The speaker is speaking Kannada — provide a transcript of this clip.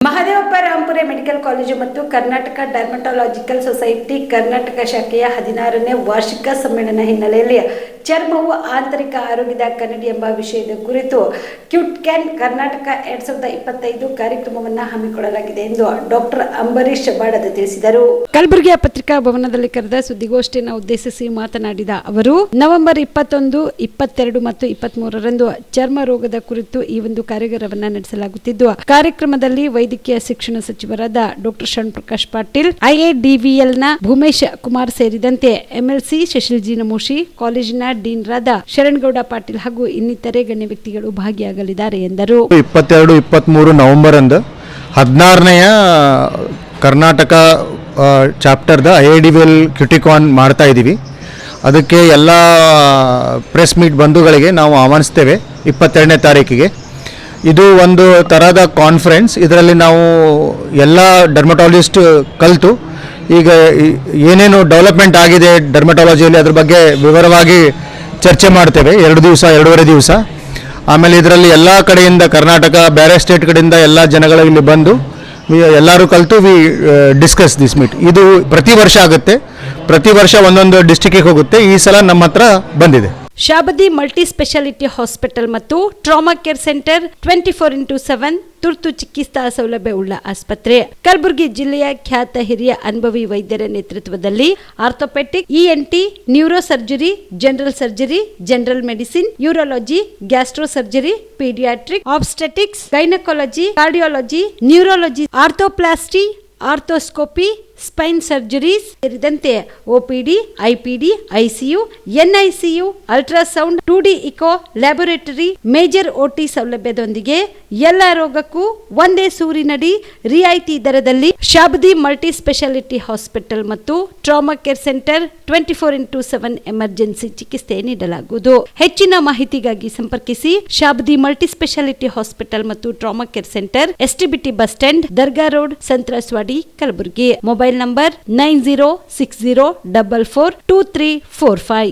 ಮಹದೇವಪ್ಪ ರಾಂಪುರೆ ಮೆಡಿಕಲ್ ಕಾಲೇಜು ಮತ್ತು ಕರ್ನಾಟಕ ಡರ್ಮಟಾಲಜಿಕಲ್ ಸೊಸೈಟಿ ಕರ್ನಾಟಕ ಶಾಖೆಯ 16ನೇ ವಾರ್ಷಿಕ ಸಮ್ಮೇಳನ ಹಿನ್ನೆಲೆಯಲ್ಲಿ ಚರ್ಮವು ಆಂತರಿಕ ಆರೋಗ್ಯದ ಕನ್ನಡಿ ಎಂಬ ವಿಷಯದ ಕುರಿತು ಕ್ಯೂಟ್ ಕ್ಯಾನ್ ಕರ್ನಾಟಕ 2025 ಕಾರ್ಯಕ್ರಮವನ್ನು ಹಮ್ಮಿಕೊಳ್ಳಲಾಗಿದೆ ಎಂದು ಡಾಕ್ಟರ್ ಅಂಬರೀಶ್ ಬಾಡದ ತಿಳಿಸಿದರು. ಕಲಬುರಗಿಯ ಪತ್ರಿಕಾ ಭವನದಲ್ಲಿ ಕರೆದ ಸುದ್ದಿಗೋಷ್ಠಿಯನ್ನು ಉದ್ದೇಶಿಸಿ ಮಾತನಾಡಿದ ಅವರು, ನವೆಂಬರ್ 21, 22 ಮತ್ತು 23ರಂದು ಚರ್ಮ ರೋಗದ ಕುರಿತು ಈ ಒಂದು ಕಾರ್ಯಾಗಾರವನ್ನು ನಡೆಸಲಾಗುತ್ತಿದ್ದು, ಕಾರ್ಯಕ್ರಮದಲ್ಲಿ ವೈದ್ಯಕೀಯ ಶಿಕ್ಷಣ ಸಚಿವರಾದ ಡಾಕ್ಟರ್ ಶರಣಪ್ರಕಾಶ್ ಪಾಟೀಲ್, ಐಎಡಿವಿಎಲ್ನ ಭೂಮೇಶ್ ಕುಮಾರ್ ಸೇರಿದಂತೆ ಎಂಎಲ್ಸಿ ಶಶಿಲ್ಜಿ ನಮೋಶಿ, ಕಾಲೇಜಿನ ಡೀನ್ರಾದ ಶರಣಗೌಡ ಪಾಟೀಲ್ ಹಾಗೂ ಇನ್ನಿತರೆ ಗಣ್ಯ ವ್ಯಕ್ತಿಗಳು ಭಾಗಿಯಾಗಲಿದ್ದಾರೆ ಎಂದರು. 22-23 ನವೆಂಬರ್ ಅಂದು 16ನೇಯ ಕರ್ನಾಟಕ ಚಾಪ್ಟರ್ದ ಐಎಡಿವಿಎಲ್ ಕ್ಯೂಟಿಕಾನ್ ಮಾಡ್ತಾ ಇದ್ದೀವಿ. ಅದಕ್ಕೆ ಎಲ್ಲ ಪ್ರೆಸ್ ಮೀಟ್ ಬಂಧುಗಳಿಗೆ ನಾವು ಆಹ್ವಾನಿಸ್ತೇವೆ. 22ನೇ ತಾರೀಕಿಗೆ ಇದು ಒಂದು ಥರದ ಕಾನ್ಫರೆನ್ಸ್. ಇದರಲ್ಲಿ ನಾವು ಎಲ್ಲ ಡರ್ಮಟಾಲಜಿಸ್ಟ್ ಕಲಿತು ಈಗ ಏನೇನು ಡೆವಲಪ್ಮೆಂಟ್ ಆಗಿದೆ ಡರ್ಮಟಾಲಜಿಯಲ್ಲಿ ಅದ್ರ ಬಗ್ಗೆ ವಿವರವಾಗಿ ಚರ್ಚೆ ಮಾಡ್ತೇವೆ. 2-2.5 ದಿವಸ. ಆಮೇಲೆ ಇದರಲ್ಲಿ ಎಲ್ಲ ಕಡೆಯಿಂದ ಕರ್ನಾಟಕ ಬೇರೆ ಸ್ಟೇಟ್ ಕಡೆಯಿಂದ ಎಲ್ಲ ಜನಗಳು ಇಲ್ಲಿ ಬಂದು ಎಲ್ಲರೂ ಕಲಿತು ವಿ ಡಿಸ್ಕಸ್ ದಿಸ್ ಮೀಟ್. ಇದು ಪ್ರತಿ ವರ್ಷ ಆಗುತ್ತೆ, ಪ್ರತಿ ವರ್ಷ ಒಂದೊಂದು ಡಿಸ್ಟ್ರಿಕ್ಕಿಗೆ ಹೋಗುತ್ತೆ. ಈ ಸಲ ನಮ್ಮ ಹತ್ರ ಬಂದಿದೆ. ಶಾಬದಿ ಮಲ್ಟಿ ಸ್ಪೆಷಾಲಿಟಿ ಹಾಸ್ಪಿಟಲ್ ಮತ್ತು ಟ್ರಾಮಾ ಕೇರ್ ಸೆಂಟರ್ 24x7 ತುರ್ತು ಚಿಕಿತ್ಸಾ ಸೌಲಭ್ಯ ಉಳ್ಳ ಆಸ್ಪತ್ರೆ. ಕಲಬುರಗಿ ಜಿಲ್ಲೆಯ ಖ್ಯಾತ ಹಿರಿಯ ಅನುಭವಿ ವೈದ್ಯರ ನೇತೃತ್ವದಲ್ಲಿ orthopaedic, ENT, neuro surgery, general surgery, general medicine, urology, gastro surgery, paediatric, obstetrics, gynaecology, cardiology, neurology, arthroplasty, arthroscopy, spine surgeries ಸೇರಿದಂತೆ OPD, IPD, ICU, NICU, ultrasound, 2D echo, laboratory, major OT ಸೌಲಭ್ಯದೊಂದಿಗೆ ಎಲ್ಲ ರೋಗಕ್ಕೂ ಒಂದೇ ಸೂರಿನಡಿ ರಿಯಾಯಿತಿ ದರದಲ್ಲಿ ಶಾಬದಿ ಮಲ್ಟಿ ಸ್ಪೆಷಾಲಿಟಿ ಹಾಸ್ಪಿಟಲ್ ಮತ್ತು trauma care centre 24x7 emergency ಚಿಕಿತ್ಸೆ ನೀಡಲಾಗುವುದು. ಹೆಚ್ಚಿನ ಮಾಹಿತಿಗಾಗಿ ಸಂಪರ್ಕಿಸಿ ಶಾಬದಿ ಮಲ್ಟಿ ಸ್ಪೆಷಾಲಿಟಿ ಹಾಸ್ಪಿಟಲ್ ಮತ್ತು trauma care centre, STBT bus stand, Dargah road, ಸಂತ್ರಸ್ವಾಡಿ, Kalaburagi. Mobile number 9060442345.